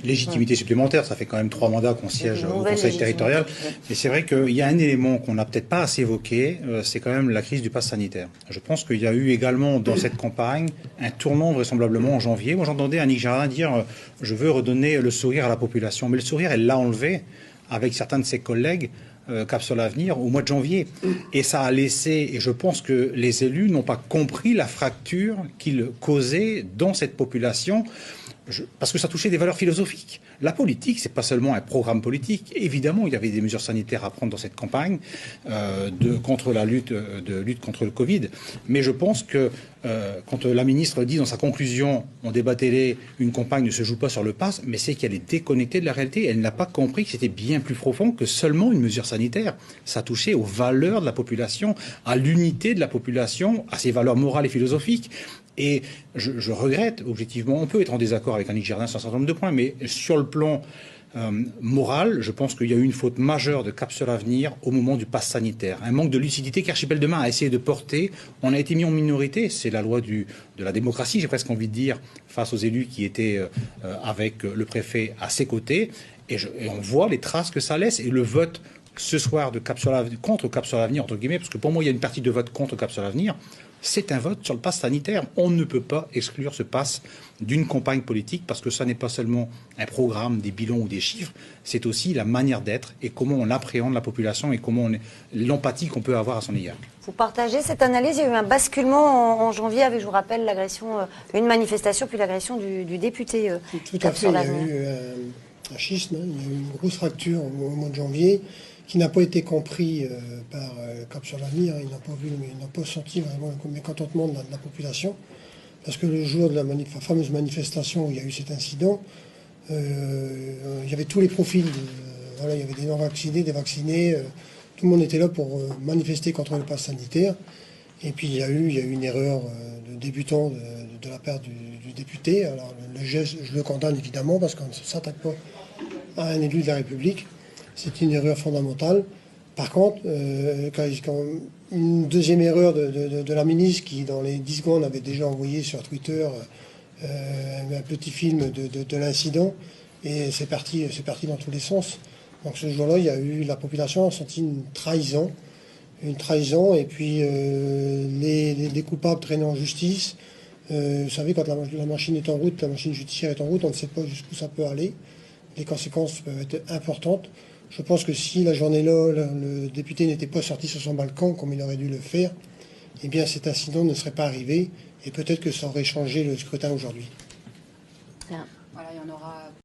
Légitimité supplémentaire, ça fait quand même 3 mandats qu'on siège au Conseil territorial. Et c'est vrai qu'il y a un élément qu'on n'a peut-être pas assez évoqué, c'est quand même la crise du pass sanitaire. Je pense qu'il y a eu également dans cette campagne un tournant vraisemblablement en janvier. Moi j'entendais Annick Jardin dire je veux redonner le sourire à la population. Mais le sourire, elle l'a enlevé avec certains de ses collègues Cap sur l'avenir au mois de janvier. Et ça a laissé, et je pense que les élus n'ont pas compris la fracture qu'il causait dans cette population. Parce que ça touchait des valeurs philosophiques. La politique, c'est pas seulement un programme politique. Évidemment, il y avait des mesures sanitaires à prendre dans cette campagne contre la lutte contre le Covid. Mais je pense que quand la ministre dit dans sa conclusion, on débat télé, une campagne ne se joue pas sur le pass, mais c'est qu'elle est déconnectée de la réalité. Elle n'a pas compris que c'était bien plus profond que seulement une mesure sanitaire. Ça touchait aux valeurs de la population, à l'unité de la population, à ses valeurs morales et philosophiques. Et je regrette, objectivement, on peut être en désaccord avec Annick Jardin sur un certain nombre de points, mais sur le plan moral, je pense qu'il y a eu une faute majeure de Cap sur l'avenir au moment du pass sanitaire. Un manque de lucidité qu'Archipel Demain a essayé de porter. On a été mis en minorité, c'est la loi de la démocratie, j'ai presque envie de dire, face aux élus qui étaient avec le préfet à ses côtés. Et on voit les traces que ça laisse. Et le vote ce soir de contre Cap sur l'avenir, entre guillemets, parce que pour moi, il y a une partie de vote contre Cap sur l'avenir. C'est un vote sur le pass sanitaire. On ne peut pas exclure ce pass d'une campagne politique parce que ça n'est pas seulement un programme, des bilans ou des chiffres, c'est aussi la manière d'être et comment on appréhende la population et l'empathie qu'on peut avoir à son égard. Vous partagez cette analyse? Il y a eu un basculement en janvier avec, je vous rappelle, l'agression, une manifestation, puis l'agression du député. Tout à fait. Il y a eu un schisme, il y a eu une grosse fracture au mois de janvier, qui n'a pas été compris par Cap sur l'avenir. Ils n'ont pas vu, mais ils n'ont pas senti vraiment le mécontentement de la population. Parce que le jour de la fameuse manifestation où il y a eu cet incident, il y avait tous les profils. Voilà, il y avait des non-vaccinés, des vaccinés. Tout le monde était là pour manifester contre le pass sanitaire. Et puis il y a eu une erreur de débutant de la part du député. Alors le geste, je le condamne évidemment parce qu'on ne s'attaque pas à un élu de la République. C'est une erreur fondamentale. Par contre, quand une deuxième erreur de la ministre qui, dans les 10 secondes, avait déjà envoyé sur Twitter un petit film de l'incident, et c'est parti dans tous les sens. Donc ce jour-là, la population a senti une trahison, et puis les coupables traînés en justice. Vous savez, quand la machine est en route, la machine judiciaire est en route, on ne sait pas jusqu'où ça peut aller. Les conséquences peuvent être importantes. Je pense que si la journée-là, le député n'était pas sorti sur son balcon comme il aurait dû le faire, eh bien cet incident ne serait pas arrivé et peut-être que ça aurait changé le scrutin aujourd'hui. Bien.